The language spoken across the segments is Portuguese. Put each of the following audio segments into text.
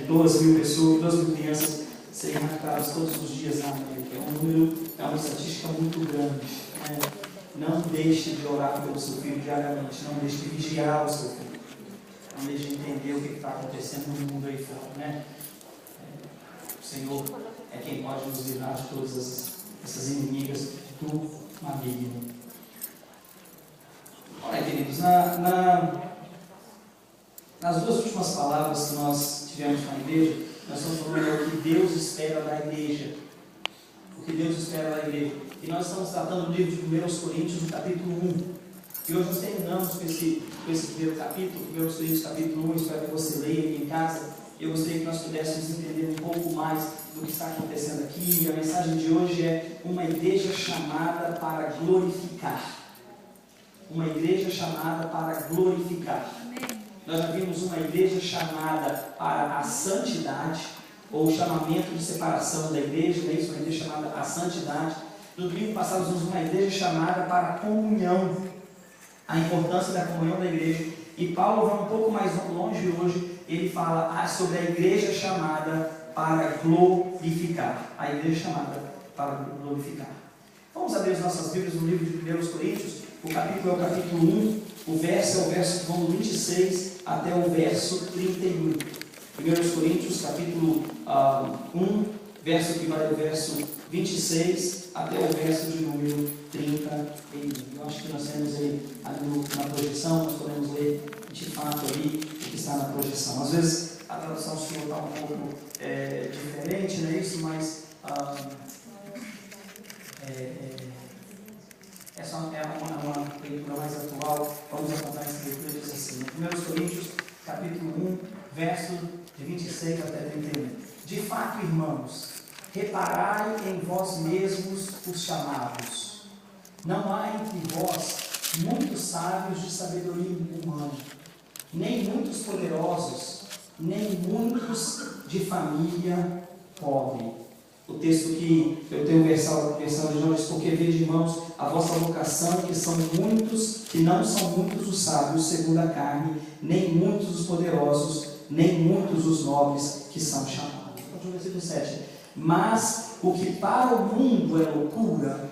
12 mil pessoas, 12 mil crianças serem raptadas todos os dias na América. É uma estatística muito grande. Né? Não deixe de orar pelo seu filho diariamente, não deixe de vigiar o seu filho, não deixe de entender o que está acontecendo no mundo aí fora. Né? O Senhor é quem pode nos livrar de todas essas inimigas do maligno. Olha, queridos, nas duas últimas palavras que nós tivemos com a igreja, nós estamos falando o que Deus espera da igreja. O que Deus espera da igreja. E nós estamos tratando do livro de 1 Coríntios, no capítulo 1. E hoje nós terminamos com esse primeiro capítulo, 1 Coríntios, capítulo 1. Espero que você leia aqui em casa. Eu gostaria que nós pudéssemos entender um pouco mais do que está acontecendo aqui. E a mensagem de hoje é uma igreja chamada para glorificar. Uma igreja chamada para glorificar. Nós já vimos uma igreja chamada para a santidade, ou chamamento de separação da igreja, né? Isso é uma igreja chamada a santidade. No domingo passado nós vimos uma igreja chamada para a comunhão, a importância da comunhão da igreja. E Paulo vai um pouco mais longe hoje, ele fala sobre a igreja chamada para glorificar. A igreja chamada para glorificar. Vamos abrir as nossas Bíblias no livro de 1 Coríntios, o capítulo é o capítulo 1, o verso é o verso que vão do 26 até o verso 31. 1 Coríntios, capítulo 1, verso que vai do verso 26 até o verso de número 31. Eu acho que nós temos aí na projeção, nós podemos ler de fato ali o que está na projeção. Às vezes a tradução sua está um pouco diferente, não é isso? Mas essa é uma leitura mais atual. Vamos acompanhar essa leitura, diz assim: 1 Coríntios, capítulo 1, verso de 26 até 31. De fato, irmãos, reparai em vós mesmos os chamados. Não há entre vós muitos sábios de sabedoria humana, nem muitos poderosos, nem muitos de família pobre. O texto que eu tenho versão original diz: porque vejo, irmãos, a vossa vocação, que são muitos, que não são muitos os sábios segundo a carne, nem muitos os poderosos, nem muitos os nobres que são chamados. Continua o versículo 7. Mas o que para o mundo é loucura,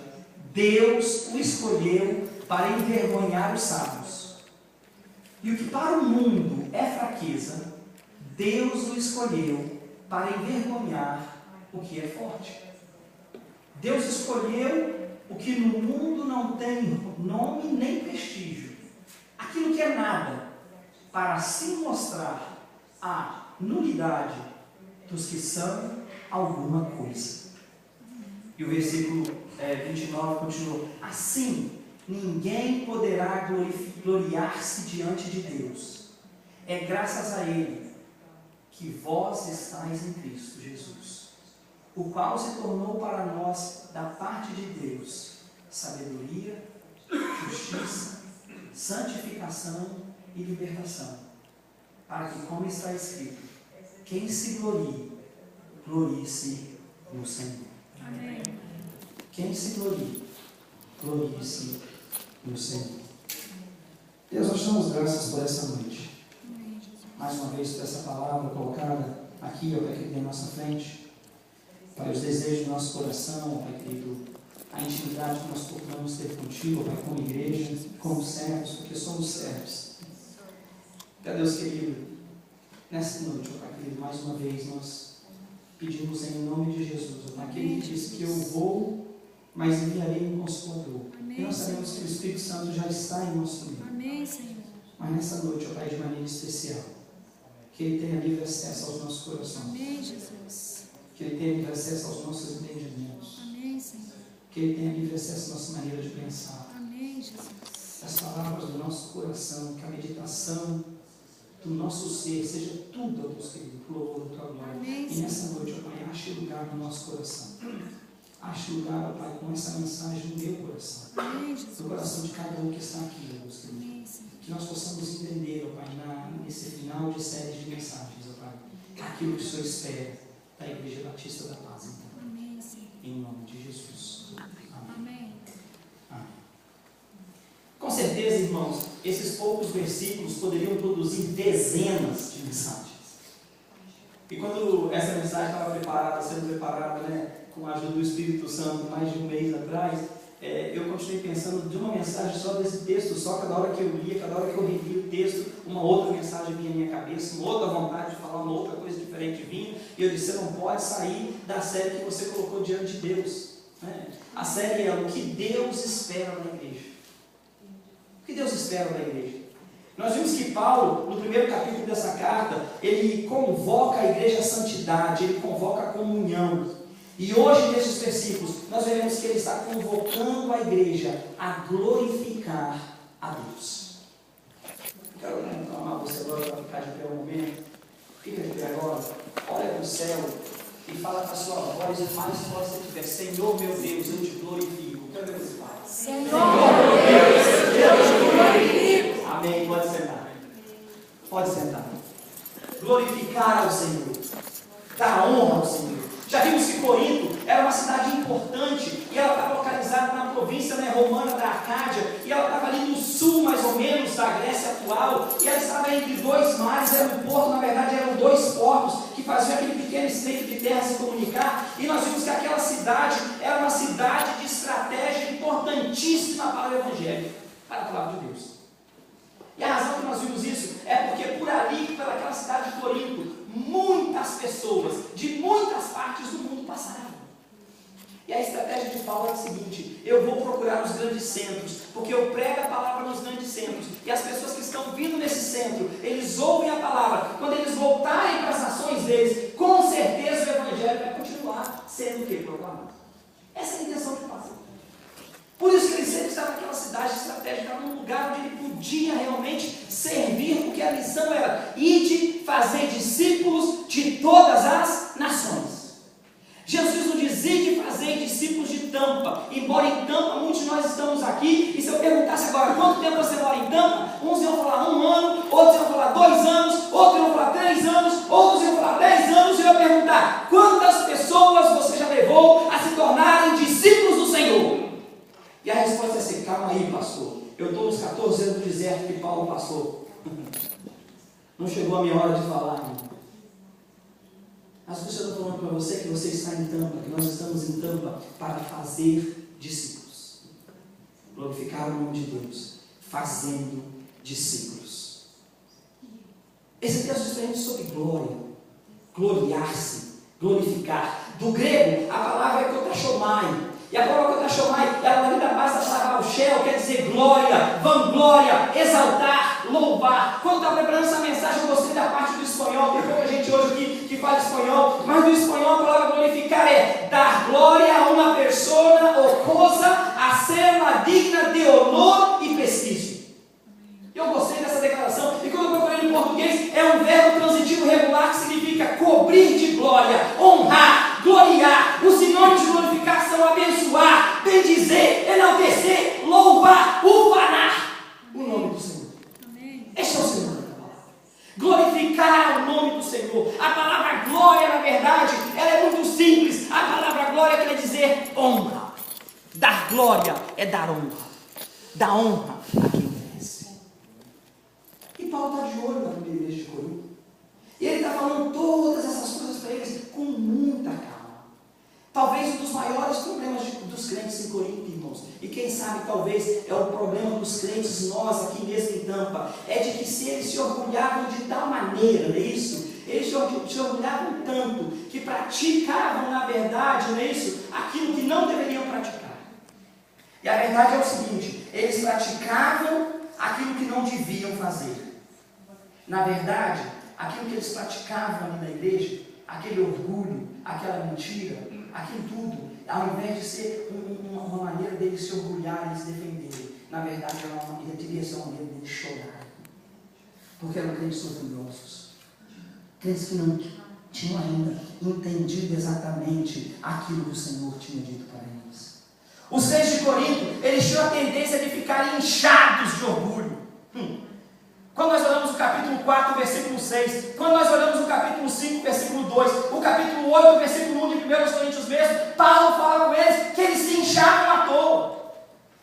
Deus o escolheu para envergonhar os sábios. E o que para o mundo é fraqueza, Deus o escolheu para envergonhar o que é forte. Deus escolheu o que no mundo não tem nome nem prestígio, aquilo que é nada, para assim mostrar a nulidade dos que são alguma coisa. E o versículo 29 continua: assim ninguém poderá gloriar-se diante de Deus. É graças a Ele que vós estáis em Cristo Jesus, o qual se tornou para nós, da parte de Deus, sabedoria, justiça, santificação e libertação, para que, como está escrito, quem se glorie, glorie-se no Senhor. Amém. Quem se glorie, glorie-se no Senhor. Deus, nós damos graças por essa noite. Mais uma vez, por essa palavra colocada aqui, ó Pai querido, em nossa frente. Pai, os desejos do nosso coração, ó Pai querido, a intimidade que nós procuramos ter contigo, ó Pai, como igreja, como servos, porque somos servos. Deus querido, nessa noite, ó Pai querido, mais uma vez nós pedimos em nome de Jesus, ó Pai, aquele que diz que eu vou, mas enviarei um Consolador. Amém. E nós sabemos que o Espírito Santo já está em nosso meio. Amém, Senhor. Mas nessa noite, ó Pai, de maneira especial, que Ele tenha livre acesso aos nossos corações. Amém, Jesus. Que Ele tenha livre acesso aos nossos entendimentos. Amém, Senhor. Que Ele tenha livre acesso à nossa maneira de pensar. Amém, Jesus. As palavras do nosso coração, que a meditação do nosso ser seja tudo, ó Deus querido, para o louvor da Tua glória. Amém, e nessa noite, ó Pai, ache lugar no nosso coração. Ache lugar, ó Pai, com essa mensagem no meu coração. Amém, Jesus. No coração de cada um que está aqui, ó Deus querido. Amém, que nós possamos entender, ó Pai, nesse final de série de mensagens, ó Pai, aquilo que o Senhor espera da Igreja Batista da Paz. Então. Amém, Senhor. Em nome de Jesus. Amém. Amém. Amém. Com certeza, irmãos, esses poucos versículos poderiam produzir dezenas de mensagens. E quando essa mensagem estava sendo preparada, né, com a ajuda do Espírito Santo, mais de um mês atrás, eu continuei pensando de uma mensagem só desse texto, só cada hora que eu lia, cada hora que eu revia o texto, uma outra mensagem vinha à minha cabeça, uma outra vontade de falar, uma outra coisa diferente vinha, e eu disse, você não pode sair da série que você colocou diante de Deus. Né? A série é o que Deus espera da igreja. O que Deus espera da igreja? Nós vimos que Paulo, no primeiro capítulo dessa carta, ele convoca a igreja à santidade, ele convoca a comunhão. E hoje, nesses versículos, nós veremos que ele está convocando a igreja a glorificar a Deus. Quero clamar você agora para ficar de pé um momento. Fica de pé agora, olha para o céu e fala com a sua voz o mais forte que tiver. Senhor meu Deus, eu te glorifico. Quero ver você falar. Senhor meu Deus, eu te glorifico. Amém, pode sentar. Pode sentar. Glorificar ao Senhor. Dar honra ao Senhor. Já vimos que Corinto era uma cidade importante e ela estava localizada na província, né, romana da Arcádia, e ela estava ali no sul, mais ou menos, da Grécia atual, e ela estava entre dois mares, era um porto, na verdade eram dois portos que faziam aquele pequeno estreito de terra se comunicar, e nós vimos que aquela cidade era uma cidade de estratégia importantíssima para o Evangelho, para a palavra de Deus. E a razão que nós vimos isso é porque por ali, pelaquela cidade de Corinto, muitas pessoas de muitas partes do mundo passaram. E a estratégia de Paulo é a seguinte: eu vou procurar os grandes centros, porque eu prego a palavra nos grandes centros, e as pessoas que estão vindo nesse centro, eles ouvem a palavra. Quando eles voltarem para as nações deles, com certeza o Evangelho vai continuar sendo o que? Proclamado. Essa é a intenção de Paulo. Por isso que ele sempre estava naquela cidade estratégica, num lugar onde ele podia realmente servir, porque a missão era: ide, fazer discípulos de todas as nações. Jesus não dizia de fazer discípulos de Tampa, embora em Tampa muitos de nós estamos aqui, e se eu perguntasse agora quanto tempo você mora em Tampa, uns iam falar 1 ano, outros iam falar 2 anos, outros iam falar 3 anos, outros iam falar 10 anos, e eu ia perguntar: quantas pessoas você já levou a se tornarem discípulos do Senhor? E a resposta é assim: calma aí, pastor, eu estou nos 14 anos do deserto que Paulo passou. Não chegou a minha hora de falar ainda. Mas o que eu estou falando para você é que você está em Tampa, que nós estamos em Tampa para fazer discípulos. Glorificar o nome de Deus, fazendo discípulos. Esse texto explica sobre glória, gloriar-se, glorificar. Do grego, a palavra é kotachomai. E a palavra kotachomai, ela vem da base da palavra shel, quer dizer glória, vanglória, exaltar, louvar. Quando estava preparando essa mensagem, eu gostei da parte do espanhol. Tem pouca gente hoje aqui que fala espanhol, mas no espanhol a palavra glorificar é dar glória a uma persona ou coisa a ser uma digna de honor e prestígio. Eu gostei dessa declaração, e quando eu procurei em português, é um verbo transitivo regular que significa cobrir de glória, honrar, gloriar. Os sinônimos de glorificar são abençoar, bendizer, enaltecer, louvar, ufanar o nome do Senhor. Amém. Este é o Senhor da palavra. Glorificar o nome do Senhor. A palavra glória, na verdade, ela é muito simples. A palavra glória quer dizer honra. Dar glória é dar honra. Dar honra a quem merece. E Paulo está de olho na primeira igreja de Corinto. E ele está falando todas essas coisas para eles com muita calma. Talvez um dos maiores problemas dos crentes em Corinto, irmãos, e quem sabe talvez é o problema dos crentes, nós aqui mesmo em Tampa, é de que se eles se orgulhavam de tal maneira, não é isso? Eles se orgulhavam tanto que praticavam, na verdade, não é isso? Aquilo que não deveriam praticar. E a verdade é o seguinte: eles praticavam aquilo que não deviam fazer. Na verdade, aquilo que eles praticavam ali na igreja, aquele orgulho, aquela mentira, aquilo tudo, ao invés de ser uma maneira deles se orgulharem e se defenderem, na verdade devia ser uma maneira deles chorarem. Porque eram crentes orgulhosos, crentes que não tinham ainda entendido exatamente aquilo que o Senhor tinha dito para eles. Os crentes de Corinto, eles tinham a tendência de ficarem inchados de orgulho. Quando nós olhamos o capítulo 4, versículo 6, quando nós olhamos o capítulo 5, versículo 2, o capítulo 8, versículo 1 de 1 Coríntios mesmo, Paulo fala com eles que eles se inchavam à toa,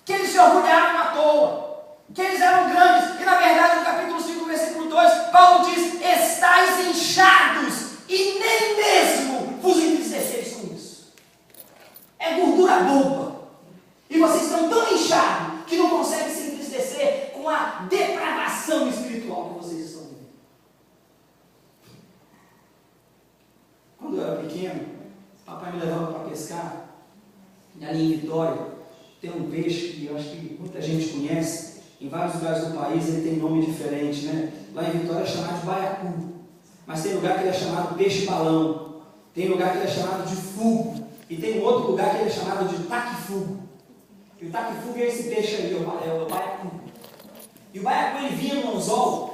que eles se orgulhavam à toa, que eles eram grandes. E na verdade no capítulo 5, versículo 2, Paulo diz: estáis inchados e Quando eu era pequeno, papai me levava para pescar, e ali em Vitória, tem um peixe que eu acho que muita gente conhece, em vários lugares do país ele tem nome diferente, né? Lá em Vitória é chamado de baiacu, mas tem lugar que ele é chamado peixe-balão, tem lugar que ele é chamado de fugo, e tem um outro lugar que ele é chamado de taque-fugo. E o taque-fugo é esse peixe aí, é o baiacu. E o baiacu ele vinha no anzol,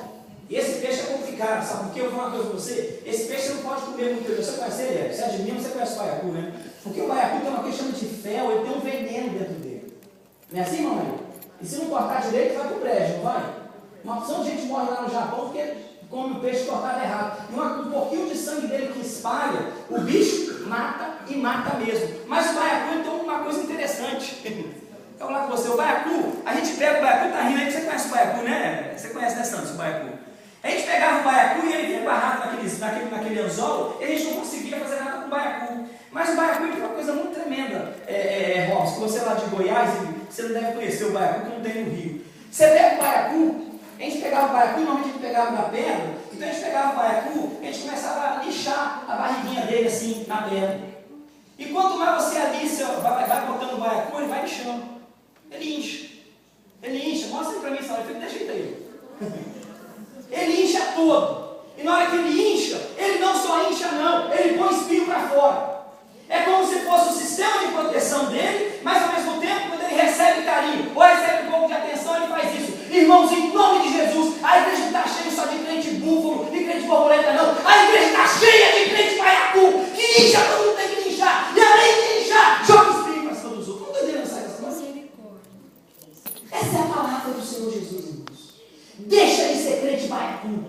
e esse peixe é complicado, sabe por quê? Eu vou falar uma coisa para você, esse peixe você não pode comer muito, você conhece ele? Você é de Minas, você conhece o baiacu, né? Porque o baiacu tem uma questão de fel, ele tem um veneno dentro dele. Não é assim, mamãe? E se não cortar direito, vai pro brejo, não vai? Uma opção de gente morre lá no Japão porque come o peixe cortado errado. E um pouquinho de sangue dele que espalha, o bicho mata e mata mesmo. Mas o baiacu tem uma coisa interessante. Eu vou falar com você, o baiacu, a gente pega o baiacu, tá rindo aí, você conhece o baiacu, né? Você conhece, né, Santos, o baiacu? A gente pegava o baiacu e ele vinha barrado naquele anzol, e a gente não conseguia fazer nada com o baiacu. Mas o baiacu tem uma coisa muito tremenda, Robson, que você é lá de Goiás, você não deve conhecer o baiacu que não tem no Rio. Você pega o baiacu, a gente pegava o baiacu, normalmente a gente pegava na perna, então a gente pegava o baiacu, a gente começava a lixar a barriguinha dele assim, na perna. E quanto mais você aliça, vai botando o baiacu, ele vai lixando. Ele incha. Ele incha. Mostra aí pra mim, Sara. Deixa ele aí. Ele incha todo. E na hora que ele incha, ele não só incha não, ele põe espinho para fora. É como se fosse o sistema de proteção dele, mas ao mesmo tempo, quando ele recebe carinho, ou recebe um pouco de atenção, ele faz isso. Irmãos, em nome de Jesus, a igreja não está cheia só de crente búfalo e crente borboleta, não. A igreja está cheia de crente baiacu, que incha, todo mundo tem que inchar. E além de inchar, joga espinho para cima dos outros. Não doideira, não sai dessa coisa. Essa é a palavra do Senhor Jesus, irmãos. Deixa de ser crente baiacu,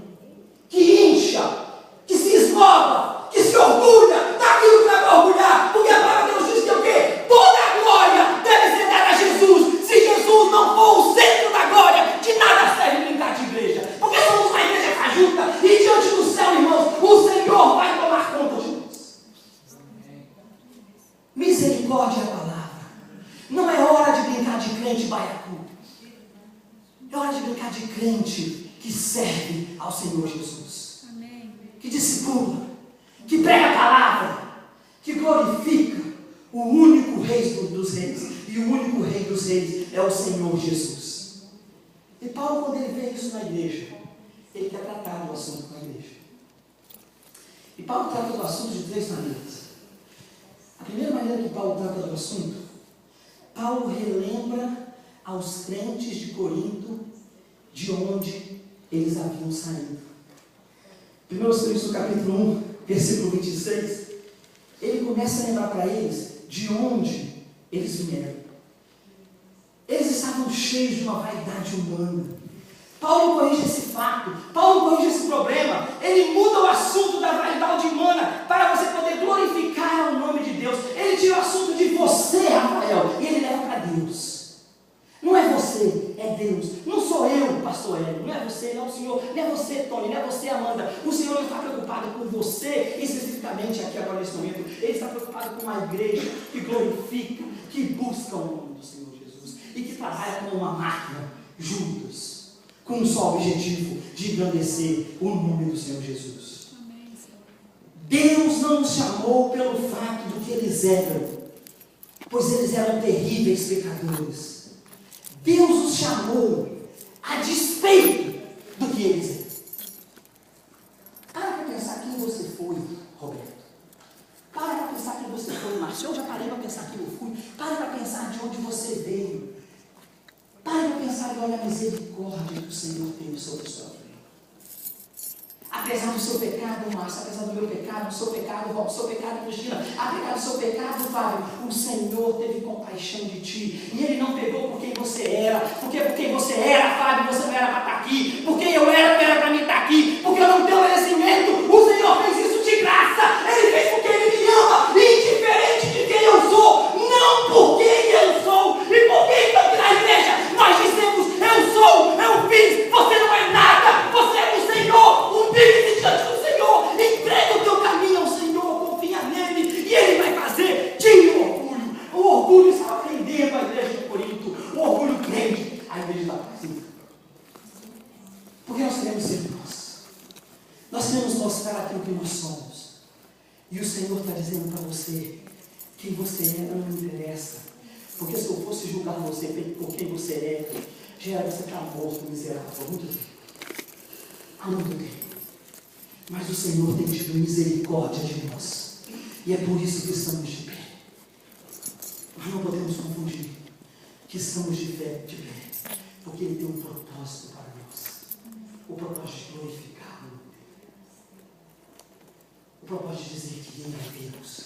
que incha, que se esmola, que se orgulha daquilo que vai para orgulhar, porque a palavra de Deus diz que o quê? Toda a glória deve ser dada a Jesus. Se Jesus não for o centro da glória, de nada serve brincar de igreja, porque somos uma igreja fajuta, e diante do céu, irmãos, o Senhor vai tomar conta de nós. Misericórdia é a palavra. Não é hora de brincar de crente baiacu. É hora de brincar de crente que serve ao Senhor Jesus. Amém. Que discipula, que prega a palavra, que glorifica o único rei dos reis. E o único rei dos reis é o Senhor Jesus. E Paulo, quando ele vê isso na igreja, ele quer tratar do assunto com a igreja. E Paulo trata do assunto de três maneiras. A primeira maneira que Paulo trata do assunto, Paulo relembra aos crentes de Corinto de onde eles haviam saído. 1 Coríntios capítulo 1, versículo 26, ele começa a lembrar para eles de onde eles vieram. Eles estavam cheios de uma vaidade humana. Paulo corrige esse fato, Paulo corrige esse problema, ele muda o assunto da vaidade humana para você poder glorificar o nome de Deus. Ele tira o assunto de você, Rafael, e ele leva para Deus. Não é você, é Deus. Não sou eu, pastor Hélio, não é você, não é o Senhor, não é você, Tony, não é você, Amanda. O Senhor não está preocupado com você, especificamente aqui agora nesse momento. Ele está preocupado com uma igreja que glorifica, que busca o nome do Senhor Jesus e que trabalha como uma máquina, juntos, com um só objetivo de engrandecer o nome do Senhor Jesus. Amém. Deus não nos chamou pelo fato do que eles eram, pois eles eram terríveis pecadores. Deus os chamou a despeito do que eles eram. Para para pensar quem você foi, Roberto. Para para pensar quem você foi, Márcio. Eu já parei para pensar quem eu fui. Para para pensar de onde você veio. Para para pensar e olha a misericórdia que o Senhor teve sobre a sua vida. Apesar do seu pecado, Márcio, apesar do meu pecado, do seu pecado, Rob, do seu pecado, Cristina, apesar do seu pecado, Fábio, o Senhor teve compaixão de ti. E Ele não pegou por quem você era, porque por quem você era, Fábio, você não era para estar aqui. Porque eu era para mim estar aqui. Porque eu não tenho merecimento. O Senhor fez isso de graça. Ele fez porque Ele me ama, indiferente de quem eu sou, não por quem eu sou. E por que então que na igreja nós dizemos, eu sou, eu fiz, você não é nada, você é do Senhor. Humilhe-se diante do Senhor, entrega o teu caminho ao Senhor, confia nele e Ele vai fazer. Tire o orgulho. O orgulho estava prendendo a igreja de Corinto. O orgulho prende a igreja da paz. Porque nós queremos ser nós. E o Senhor está dizendo para você, quem você é não me interessa. Porque se eu fosse julgar você por quem você é, já era você estar morto, miserável, há muito tempo. Há muito tempo. Mas o Senhor tem tido misericórdia de nós. E é por isso que estamos de pé. Nós não podemos confundir que estamos de pé. Porque Ele tem um propósito para nós. O propósito de glorificá-lo. O propósito de dizer que Ele é Deus.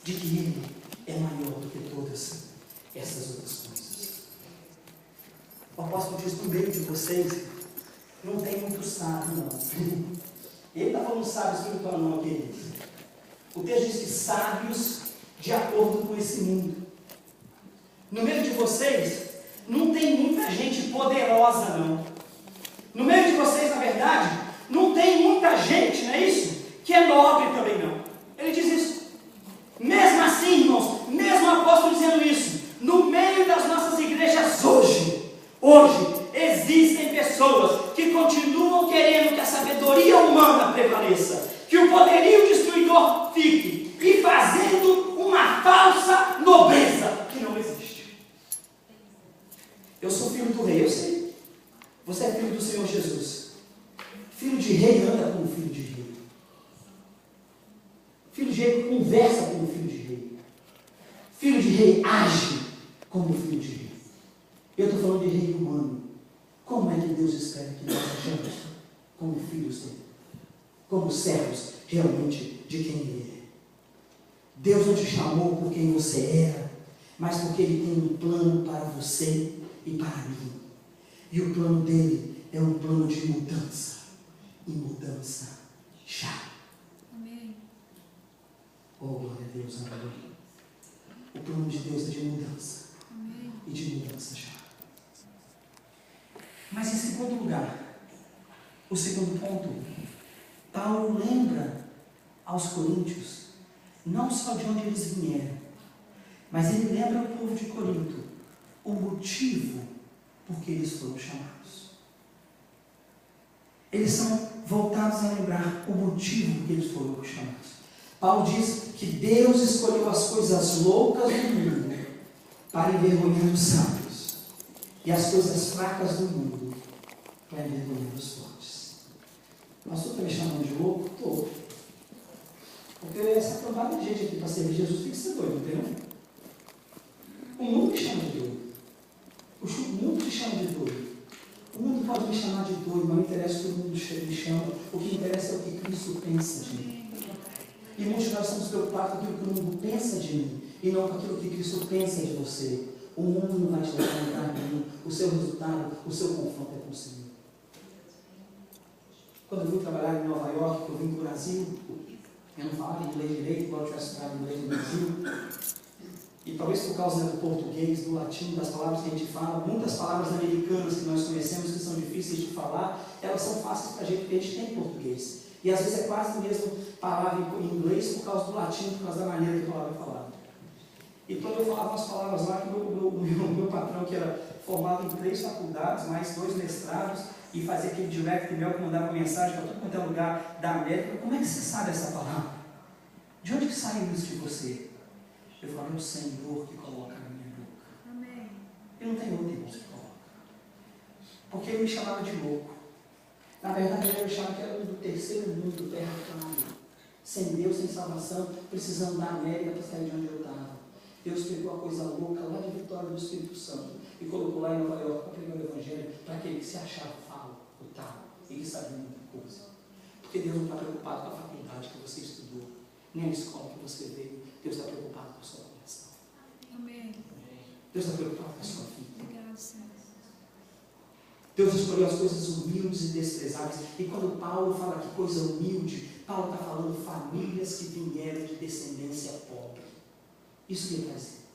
De que Ele é maior do que todas essas outras coisas. O apóstolo diz, no meio de vocês, não tem muito sábio, não. Ele está falando sábio espiritual, não, queridos. O texto diz que sábios de acordo com esse mundo. No meio de vocês, não tem muita gente poderosa, não. No meio de vocês, na verdade, não tem muita gente, não é isso? Que é nobre também, não. Ele diz isso. Mesmo assim, irmãos, mesmo o apóstolo dizendo isso, no meio das nossas igrejas hoje, existem pessoas que continuam querendo que a sabedoria humana prevaleça, que o poderio destruidor fique, e fazendo uma falsa nobreza que não existe. Eu sou filho do rei, eu sei. Você é filho do Senhor Jesus. Filho de rei anda como filho de rei. Filho de rei conversa como filho de rei. Filho de rei age como filho de rei. Eu estou falando de rei humano. Como é que Deus espera que nós sejamos como filhos dele? Como servos realmente de quem Ele é? Deus não te chamou por quem você era, mas porque Ele tem um plano para você e para mim. E o plano dele é um plano de mudança. E mudança já. Amém. Oh, glória a Deus, aleluia. O plano de Deus é de mudança. Amém. E de mudança já. Mas em segundo lugar, o segundo ponto, Paulo lembra aos coríntios, não só de onde eles vieram, mas ele lembra ao povo de Corinto o motivo por que eles foram chamados. Eles são voltados a lembrar o motivo por que eles foram chamados. Paulo diz que Deus escolheu as coisas loucas do mundo para envergonhar os sábios, e as coisas fracas do mundo para envergonhar os fortes. Pastor, está me chamando de louco? Estou. Porque essa cambada de gente aqui para servir Jesus tem que ser doido, entendeu? O mundo me chama de doido. O mundo te chama de doido. O mundo pode me chamar de doido, mas não interessa o que o mundo me chama. O que interessa é o que Cristo pensa de mim. E muitos de nós estamos preocupados com aquilo que o mundo pensa de mim e não com aquilo que Cristo pensa de você. O mundo não vai te levar a lugar nenhum. O seu resultado, o seu confronto é com o Senhor. Quando eu vim trabalhar em Nova York, eu vim do Brasil, eu não falava inglês direito, igual eu tivesse estudado inglês no Brasil. E talvez por causa do português, do latim, das palavras que a gente fala, muitas palavras americanas que nós conhecemos, que são difíceis de falar, elas são fáceis para a gente, porque a gente tem português. E às vezes é quase a mesma palavra em inglês por causa do latim, por causa da maneira que a palavra é falada. E quando eu falava umas palavras lá, que meu patrão, que era formado em 3 faculdades, mais 2 mestrados, e fazia aquele direct mail que mandava mensagem para todo quanto é lugar da América, como é que você sabe essa palavra? De onde que saiu isso de você? Eu falava, é o Senhor que coloca na minha boca. Amém. E não tem outro irmão que coloca. Porque ele me chamava de louco. Na verdade, ele me chamava que era do terceiro mundo, terra plana. Sem Deus, sem salvação, precisando da América para sair de onde eu estava. Deus pegou a coisa louca lá de Vitória do Espírito Santo e colocou lá em Nova York para pregar o Evangelho para aquele que se achava falo, o tal, e que sabia muita coisa. Porque Deus não está preocupado com a faculdade que você estudou, nem a escola que você veio. Deus está preocupado com o seu coração. Amém. Deus está preocupado com a sua vida. Obrigado, Senhor. Deus escolheu as coisas humildes e desprezáveis. E quando Paulo fala que coisa humilde, Paulo está falando famílias que vieram de descendência pobre. Isso que ele vai dizer.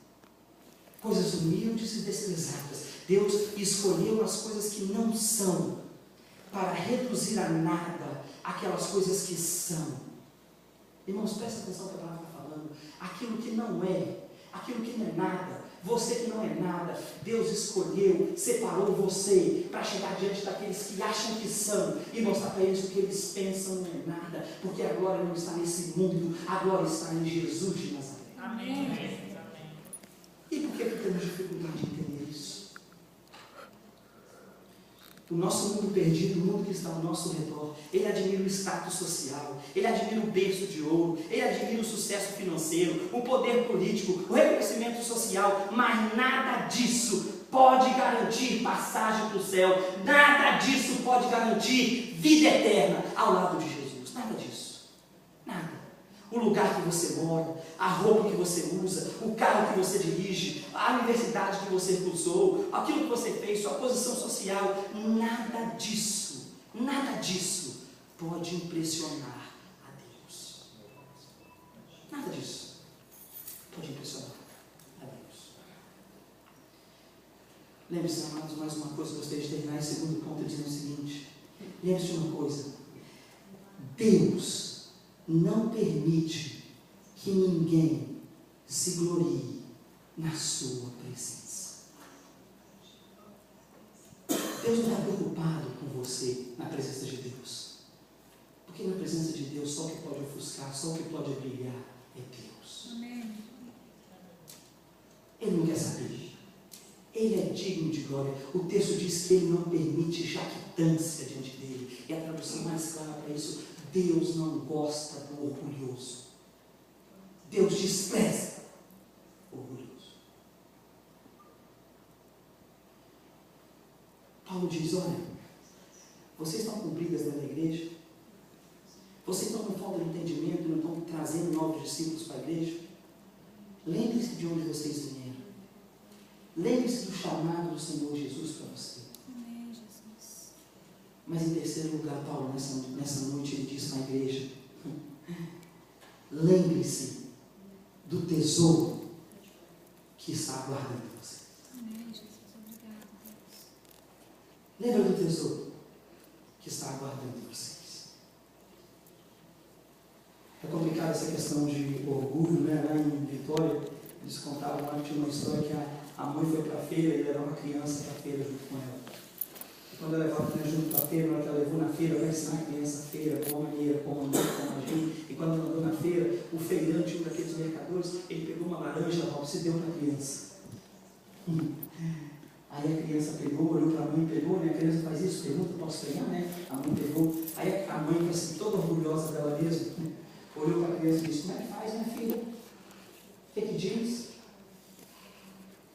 Coisas humildes e desprezáveis. Deus escolheu as coisas que não são para reduzir a nada aquelas coisas que são. Irmãos, presta atenção no que a palavra está falando. Aquilo que não é nada, Você que não é nada, Deus escolheu, separou você para chegar diante daqueles que acham que são e mostrar para eles o que eles pensam não é nada, porque a glória não está nesse mundo, a glória está em Jesus de Nazaré. Amém. E por que temos dificuldade de entender isso? O nosso mundo perdido, o mundo que está ao nosso redor, ele admira o status social, ele admira o berço de ouro, ele admira o sucesso financeiro, o poder político, o reconhecimento social, mas nada disso pode garantir passagem para o céu, nada disso pode garantir vida eterna ao lado de Jesus, nada disso, nada. O lugar que você mora, a roupa que você usa, o carro que você dirige, a universidade que você cursou, aquilo que você fez, sua posição social, nada disso pode impressionar a Deus. Nada disso pode impressionar a Deus. Lembre-se, amados, mais uma coisa, gostaria de terminar esse segundo ponto dizendo o seguinte: lembre-se de uma coisa, Deus não permite que ninguém se glorie na sua presença. Deus não está preocupado com você na presença de Deus, porque na presença de Deus só o que pode ofuscar, só o que pode brilhar é Deus. Amém. Ele não quer saber, ele é digno de glória. O texto diz que ele não permite jactância diante dele, e a tradução mais clara para isso: Deus não gosta do orgulhoso. Deus despreza o orgulhoso. Paulo diz: olha, vocês estão com brigas dentro da igreja? Vocês estão com falta de entendimento, não estão trazendo novos discípulos para a igreja? Lembre-se de onde vocês vieram. Lembre-se do chamado do Senhor Jesus para você. Amém, Jesus. Mas em terceiro lugar, Paulo, nessa noite, ele diz na igreja: lembre-se do tesouro que está aguardando você. Amém, Jesus. Obrigado, Deus. Lembra do tesouro que está aguardando vocês. É complicada essa questão de orgulho, né? Lá em Vitória, eles contavam lá que tinha uma história que a mãe foi para a feira e levava uma criança para a feira junto com ela. Quando ela levava a criança junto para a feira, na hora que ela levou na feira, ela ensinar a criança a feira, como maneira, como agir. E quando ela andou na feira, o feirante, um daqueles mercadores, ele pegou uma laranja, Robson, e deu para a criança. Aí a criança pegou, olhou para a mãe, pegou, né? A criança faz isso, pergunta, posso pegar, né? A mãe pegou. Aí a mãe, assim, toda orgulhosa dela mesma, olhou para a criança e disse: como é que faz, minha filha? O que diz?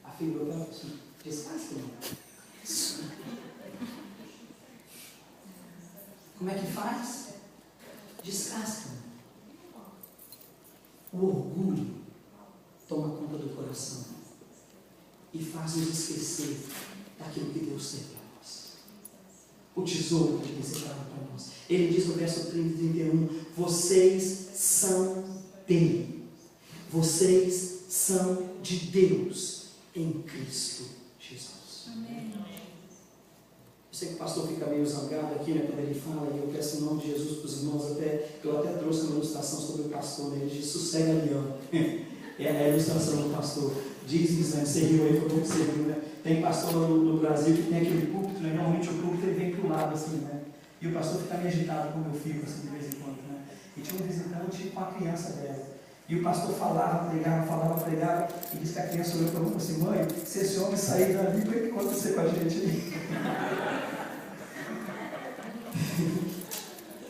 A filha olhou para ela e disse: descasca, mãe. Como é que faz? Descasca. O orgulho toma conta do coração e faz-nos esquecer daquilo que Deus tem para nós. O tesouro que Ele tem separado para nós. Ele diz no verso 30 e 31: vocês são dele. Vocês são de Deus em Cristo Jesus. Amém. Eu sei que o pastor fica meio zangado aqui, né, quando ele fala, e eu peço em nome de Jesus para os irmãos, eu até trouxe uma ilustração sobre o pastor, né? Ele diz: sossega leão. É a ilustração do pastor. Diz, né? Você riu aí, foi bom que você riu, né? Tem pastor no Brasil que tem aquele púlpito, né? Normalmente o púlpito ele vem para o lado assim, né? E o pastor fica meio agitado, como eu fico assim de vez em quando, né? E tinha um visitante com a criança dela. E o pastor falava, pregava, e disse que a criança olhou para mim e falou assim: mãe, se esse homem sair dali, o que vai acontecer com a gente aí?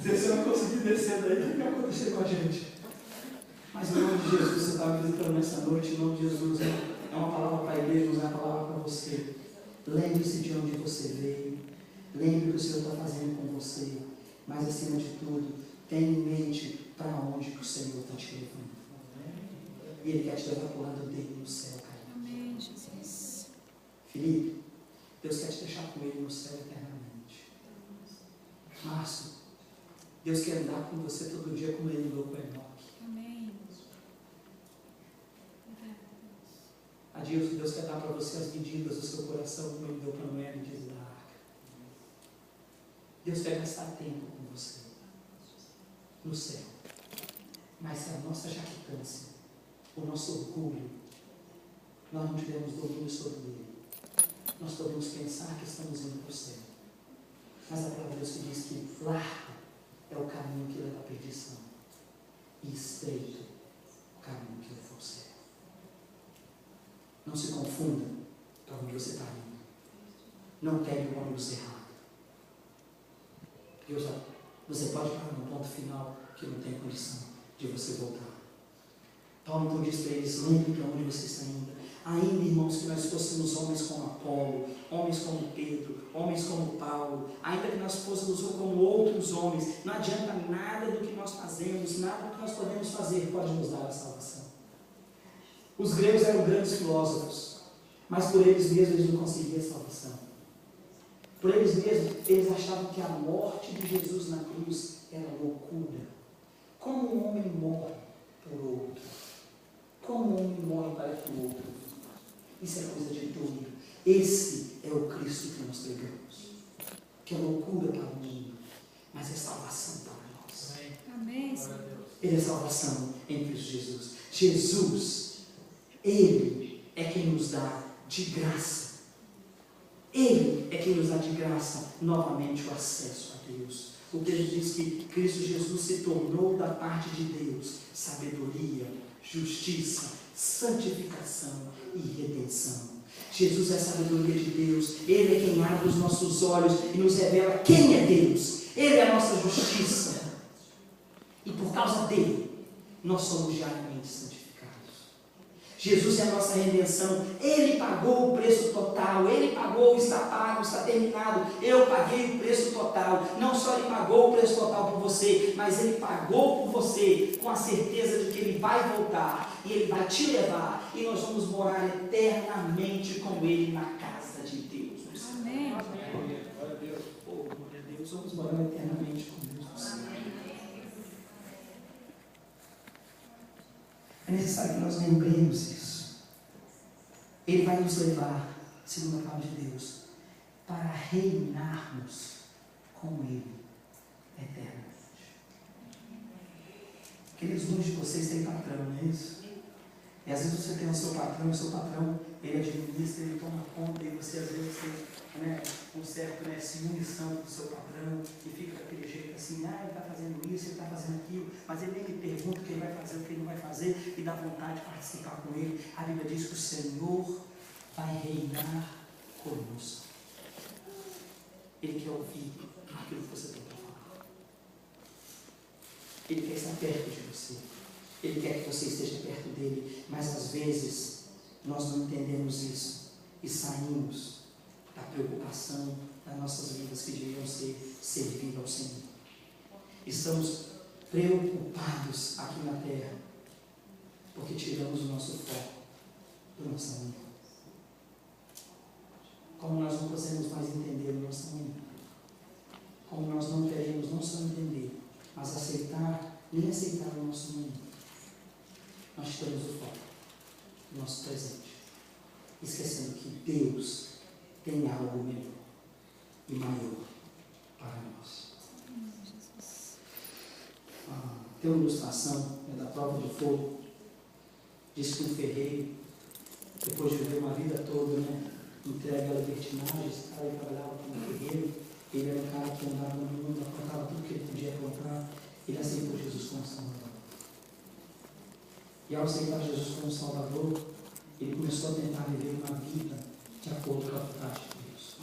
Se esse homem conseguir descer daí, o que vai acontecer com a gente? Mas em nome de Jesus, você está me visitando nessa noite, em nome de Jesus, é uma palavra para a igreja, não é uma palavra para você. Lembre-se de onde você veio, lembre o que o Senhor está fazendo com você, mas acima de tudo, tenha em mente para onde que o Senhor está te levando. E Ele quer te levar para o lado dele no céu, cara. Amém, Jesus. Felipe, Deus quer te deixar com Ele no céu eternamente. Márcio, Deus quer andar com você todo dia como Ele andou com Enoque. Amém. A Deus quer dar para você as medidas do seu coração como Ele deu para Noé no dia da arca. Deus quer gastar tempo com você no céu. Mas se a nossa jactância, o nosso orgulho nós não tivemos domínio sobre ele. Nós podemos pensar que estamos indo para o céu. Mas a palavra de Deus diz que largo é o caminho que leva à perdição. E estreito o caminho que leva ao céu. Não se confunda para onde você está indo. Não pegue o ônibus errado. Você pode parar no ponto final que não tem condição de você voltar. Paulo então diz para eles: lembre para onde você está indo. Ainda, irmãos, que nós fôssemos homens como Apolo, homens como Pedro, homens como Paulo, ainda que nós fôssemos como outros homens, não adianta nada do que nós fazemos, nada do que nós podemos fazer pode nos dar a salvação. Os gregos eram grandes filósofos, mas por eles mesmos eles não conseguiam a salvação. Por eles mesmos, eles achavam que a morte de Jesus na cruz era loucura. Como um homem morre por outro? Como um homem morre para o outro? Isso é coisa de doido. Esse é o Cristo que nós pregamos. Que é loucura para o mundo, mas é salvação para nós. Amém. Ele é salvação em Cristo Jesus. Jesus, Ele é quem nos dá de graça. Ele é quem nos dá de graça novamente o acesso a Deus. O texto diz que Cristo Jesus se tornou da parte de Deus sabedoria, justiça, santificação e redenção. Jesus é a sabedoria de Deus. Ele é quem abre os nossos olhos e nos revela quem é Deus. Ele é a nossa justiça. E por causa dele, nós somos diariamente santificados. Jesus é a nossa redenção. Ele pagou o preço total. Ele pagou, está pago, está terminado. Eu paguei o preço total. Não só ele pagou o preço total por você, mas ele pagou por você com a certeza de que ele vai voltar e ele vai te levar e nós vamos morar eternamente com ele na casa de Deus. Amém. Glória a Deus. Oh, glória a Deus. Vamos morar eternamente com Deus no céu. É necessário que nós lembremos isso. Ele vai nos levar, segundo a palavra de Deus, para reinarmos com Ele eternamente. Queridos, muitos de vocês têm patrão, não é isso? E às vezes você tem o seu patrão, ele administra, ele toma conta, e você às vezes tem um certo ciúme santo do seu patrão, e fica daquele jeito assim, ele está fazendo isso, ele está fazendo aquilo, mas ele nem me pergunta o que ele vai fazer, o que ele não vai fazer, e dá vontade de participar com ele. A Bíblia diz que o Senhor vai reinar conosco. Ele quer ouvir aquilo que você tem para falar. Ele quer estar perto de você. Ele quer que você esteja perto dele, mas às vezes nós não entendemos isso e saímos da preocupação das nossas vidas que deviam ser servir ao Senhor. Estamos preocupados aqui na terra porque tiramos o nosso foco do nosso amor. Como nós não podemos mais entender o nosso amor, como nós não queremos não só entender, mas aceitar, nem aceitar o nosso mundo. Nós tiramos o foco do nosso presente, esquecendo que Deus tem algo melhor e maior para nós. Tem uma ilustração da prova do fogo. Diz que um ferreiro, depois de viver uma vida toda, entregue a libertinagem, esse cara trabalhava como ferreiro, ele era um cara que andava no mundo, aprontava tudo que ele podia aprontar, ele aceitou Jesus como Salvador. E ao aceitar Jesus como Salvador, ele começou a tentar viver uma vida de acordo com a vontade de Deus.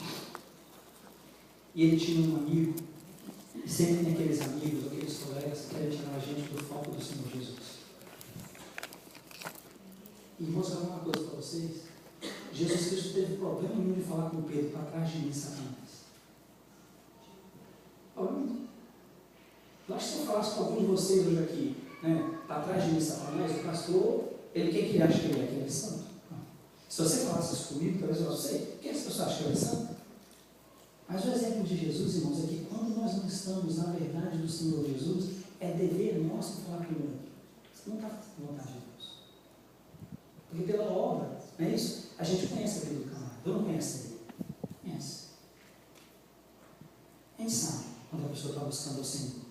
E ele tinha um amigo, e sempre tem aqueles amigos, aqueles colegas que querem tirar a gente do foco do Senhor Jesus. E vou falar uma coisa para vocês. Jesus Cristo teve problema nenhum de falar com Pedro, para trás de mim, Satanás. Eu acho que se eu falasse com algum de vocês hoje aqui, para trás de mim, Satanás, o pastor, ele quem que ele acha que ele é? Que ele é santo? Se você falasse isso comigo, talvez eu não sei. Quem essa pessoa acha que ele é santo? Mas o exemplo de Jesus, irmãos, é que quando nós não estamos na verdade do Senhor Jesus, é dever nosso falar primeiro. Você não está fazendo vontade de Deus. Porque pela obra, não é isso? A gente conhece a vida do camarada. Eu não conheço ele. Conhece. A gente sabe quando a pessoa está buscando o Senhor.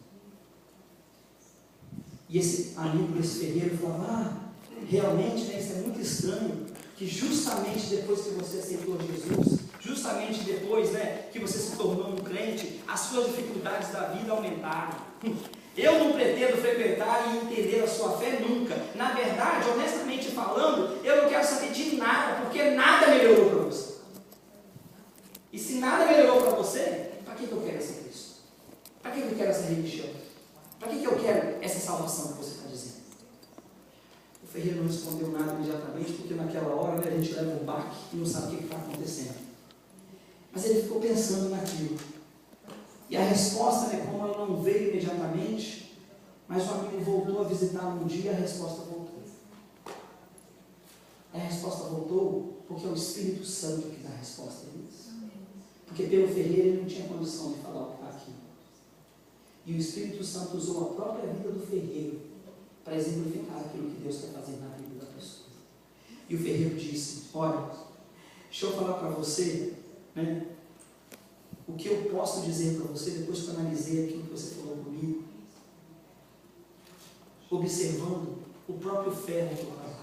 E esse amigo desse ferreiro falava, realmente, isso é muito estranho. que justamente depois que você aceitou Jesus, justamente depois, que você se tornou um crente, as suas dificuldades da vida aumentaram. Eu não pretendo frequentar e entender a sua fé nunca. Na verdade, honestamente falando, eu não quero saber de nada, porque nada melhorou para você. E se nada melhorou para você, para que eu quero essa Cristo? Para que eu quero essa religião? Para que eu quero essa salvação que você está dizendo? O ferreiro não respondeu nada imediatamente, porque naquela hora a gente leva um baque e não sabe o que está acontecendo. Mas ele ficou pensando naquilo. E a resposta, como ela não veio imediatamente, mas o amigo voltou a visitá-lo um dia, a resposta voltou. A resposta voltou porque é o Espírito Santo que dá a resposta a eles. Porque pelo ferreiro ele não tinha condição de falar o que está aqui. E o Espírito Santo usou a própria vida do ferreiro para exemplificar aquilo que Deus quer fazer na vida da pessoa. E o ferreiro disse: olha, deixa eu falar para você, o que eu posso dizer para você depois que eu analisei aquilo que você falou comigo, observando o próprio ferro que eu trabalho.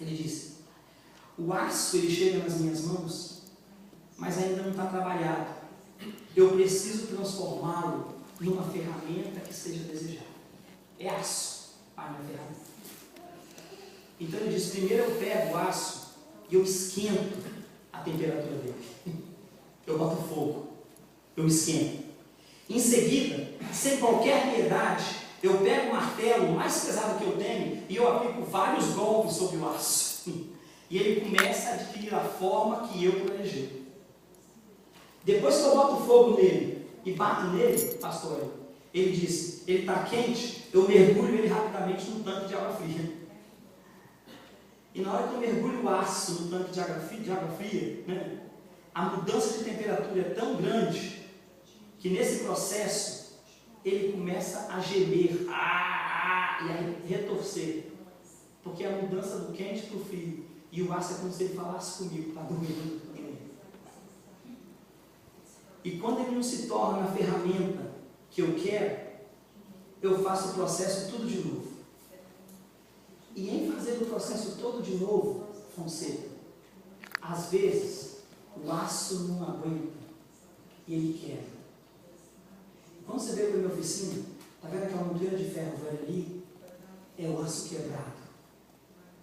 Ele disse: o aço ele chega nas minhas mãos, mas ainda não está trabalhado. Eu preciso transformá-lo numa ferramenta que seja desejada. É aço para a minha ferramenta. Então ele diz: primeiro eu pego o aço e eu esquento a temperatura dele. Eu boto fogo, eu esquento. Em seguida, sem qualquer piedade, eu pego o martelo mais pesado que eu tenho e eu aplico vários golpes sobre o aço. E ele começa a adquirir a forma que eu planejei. Depois que eu boto fogo nele e bato nele, pastor, ele disse: ele está quente, eu mergulho ele rapidamente num tanque de água fria. E na hora que eu mergulho o aço no tanque de água fria, a mudança de temperatura é tão grande que nesse processo ele começa a gemer e a retorcer, porque é a mudança do quente para o frio, e o aço é como se ele falasse comigo: está dormindo. E quando ele não se torna a ferramenta que eu quero, eu faço o processo tudo de novo. E em fazer o processo todo de novo, Fonseca, às vezes o aço não aguenta e ele quebra. Quando você veio para a minha oficina, está vendo aquela monteira de ferro velho ali? É o aço quebrado,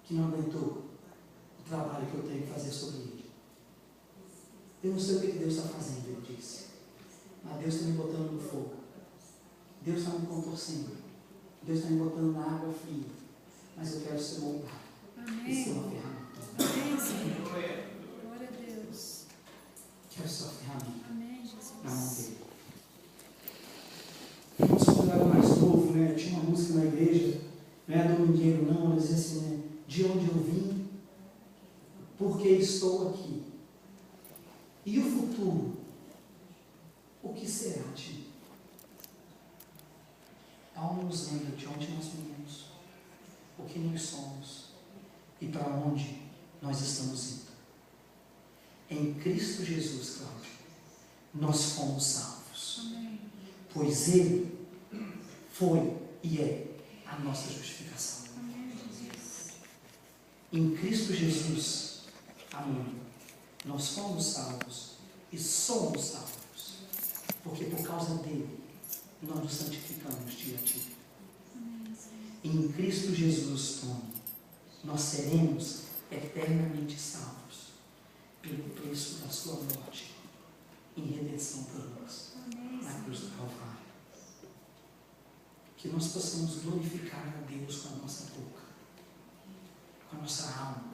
que não aguentou o trabalho que eu tenho que fazer sobre ele. Eu não sei o que Deus está fazendo, ele disse. Mas Deus está me botando no fogo. Deus está me contorcendo. Deus está me botando na água fria. Mas eu quero ser moldado. E ser uma ferramenta. Amém, Senhor. Glória a Deus. Quero ser uma ferramenta. Amém, Jesus. Na mão dele. Irmãos, quando eu era mais novo, tinha uma música na igreja, não é domingueiro não, ela dizia assim, de onde eu vim, porque estou aqui. E o futuro? O que será de mim? Paulo nos lembra de onde nós viemos, o que nós somos e para onde nós estamos indo. Em Cristo Jesus, Cláudio, nós fomos salvos. Amém. Pois Ele foi e é a nossa justificação. Amém, Jesus. Em Cristo Jesus, amém, nós fomos salvos e somos salvos, porque por causa dele nós nos santificamos dia a dia. Amém, Em Cristo Jesus, Tony, nós seremos eternamente salvos pelo preço da sua morte em redenção por nós, na cruz do Calvário. Que nós possamos glorificar a Deus com a nossa boca, com a nossa alma,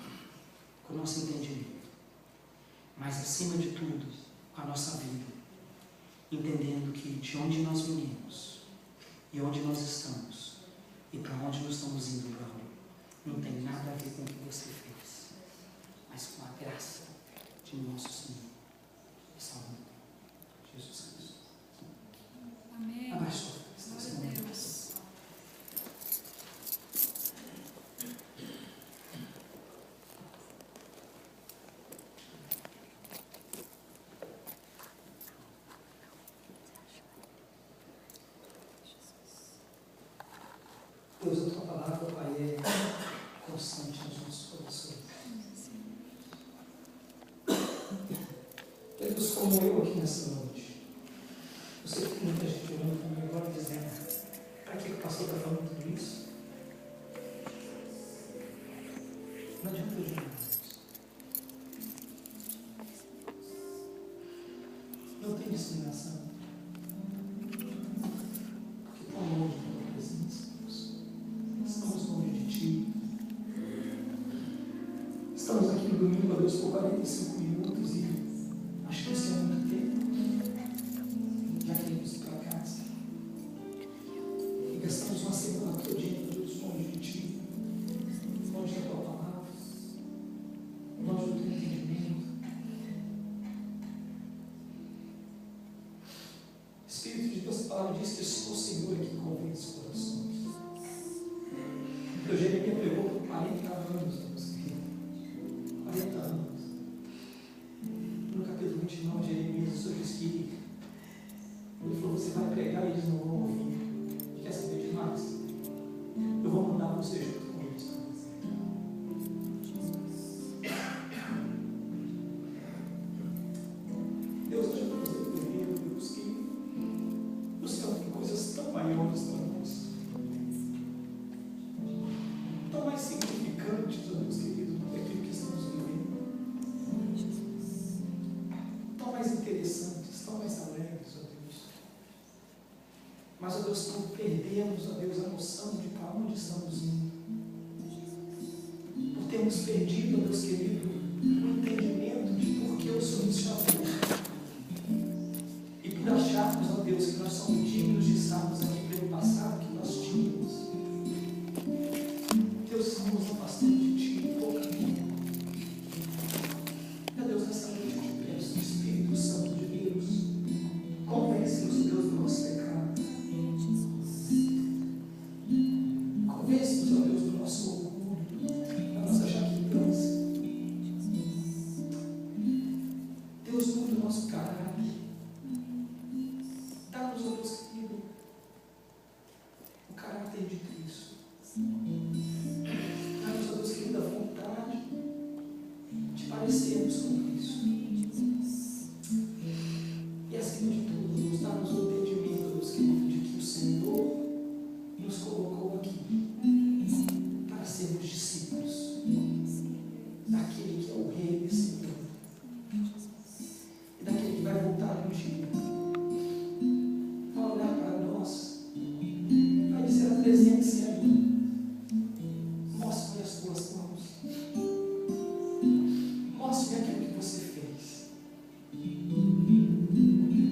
com o nosso entendimento, mas acima de tudo, com a nossa vida, entendendo que de onde nós viemos e onde nós estamos e para onde nós estamos indo, não tem nada a ver com o que você fez, mas com a graça de nosso Senhor e Salvador, Jesus Cristo. Amém. Abaixe sua cabeça nesse Glória a momento. Deus. Deus, a tua palavra, Pai, é constante nos nossos corações. Deus, como eu aqui nessa noite, eu sei que tem muita gente olhando para mim agora dizendo: para que o pastor está falando tudo isso? Não adianta eu julgar. Não tem discriminação. Porque estão longe da tua presença, Deus. Estamos longe de Ti. Estamos aqui no domingo, a Deus, por 45 minutos e acho que isso é muito tempo. Já queremos ir para casa. E gastamos uma semana todinha, Deus, longe de Ti. Longe da Tua palavra. Longe do Teu entendimento. Espírito de Deus, a palavra diz que eu sou o Senhor que convence os corações. Então Jeremias pregou por 40 anos, Deus querido. 40 anos. No capítulo 29 de Jeremias, o Senhor diz que ele falou: você vai pregar e eles não vão ouvir. Quer saber de mais? Eu vou mandar você junto com eles. Deus, eu já estou fazendo primeiro, Deus, que o Senhor tem coisas tão maiores para nós, tão mais significantes, ó Deus querido, do que aquilo que estamos vivendo, tão mais interessantes, tão mais alegres, ó Deus. Mas, ó Deus, não perdemos, ó Deus, a noção de para onde estamos indo. Por termos perdido, ó Deus querido, o entendimento de por que o Senhor nos chamou. E por acharmos, ó Deus, que nós somos dignos de estarmos aqui pelo passado que nós tínhamos. Deus, estamos afastando de Ti um pouquinho. Meu Deus, nessa noite eu te peço, Espírito Santo de Deus, convence-nos, Deus, do nosso pecado. Convence-nos, ó Deus, do nosso orgulho, da nossa jactância. Deus, muda o nosso caráter. Dá-nos, ó Deus querido, o caráter de Cristo. Dá-nos, ó Deus querido, a vontade de parecermos com Cristo. E acima de tudo, Deus, dá-nos o entendimento, ó Deus querido, de que o Senhor nos colocou aqui para sermos discípulos daquele que é o Rei desse mundo e daquele que vai voltar um dia. Vai olhar para nós, vai dizer: apresente-se aí, mostre-me as tuas mãos, mostre-me aquilo que você fez.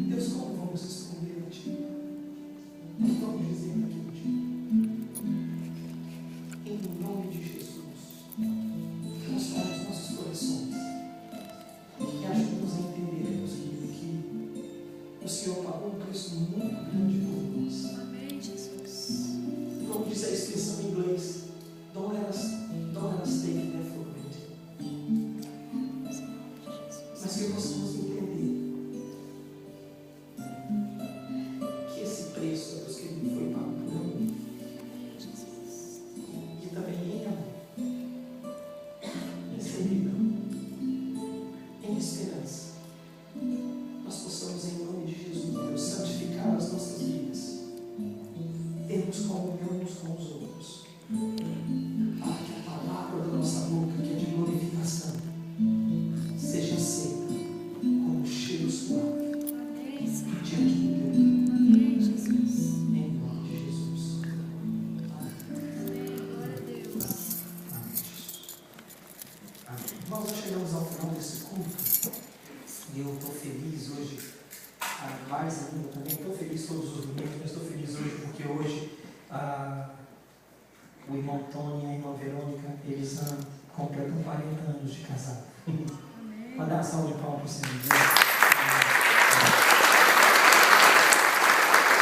Deus, como vamos responder a Ti? O que vamos dizer naquele dia? Em nome de Jesus, transforma os nossos corações e ajuda-nos a entender, Deus querido, que o Senhor pagou um preço muito grande por nós. Amém, Jesus. Como diz a expressão em inglês, don't let us take that for granted. Mas que possamos entender que esse preço, Deus querido, foi pago por amor. E também em amor, em servidão, em esperança, nós possamos, em nome de Jesus, Deus, santificar as nossas vidas, termos comunhão uns com os outros, para que a palavra da nossa boca, que é de glorificação, seja aceita como um cheiro suave Amém, Senhor. diante do Teu trono. Amém, Jesus. Em nome de Jesus. Amém. Glória a Deus. Amém, Jesus. Amém. Irmãos, nós chegamos ao final desse culto e eu estou feliz hoje, mais ainda também. Estou feliz todos os domingos, mas estou feliz hoje porque hoje o irmão Tony e a irmã Verônica, eles completam 40 anos de casado. Amém. Pode dar uma salva de palmas para o Senhor.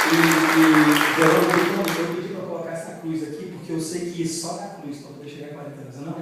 E Verônica, eu pedi para colocar essa cruz aqui porque eu sei que só na cruz para poder chegar a 40 anos, não?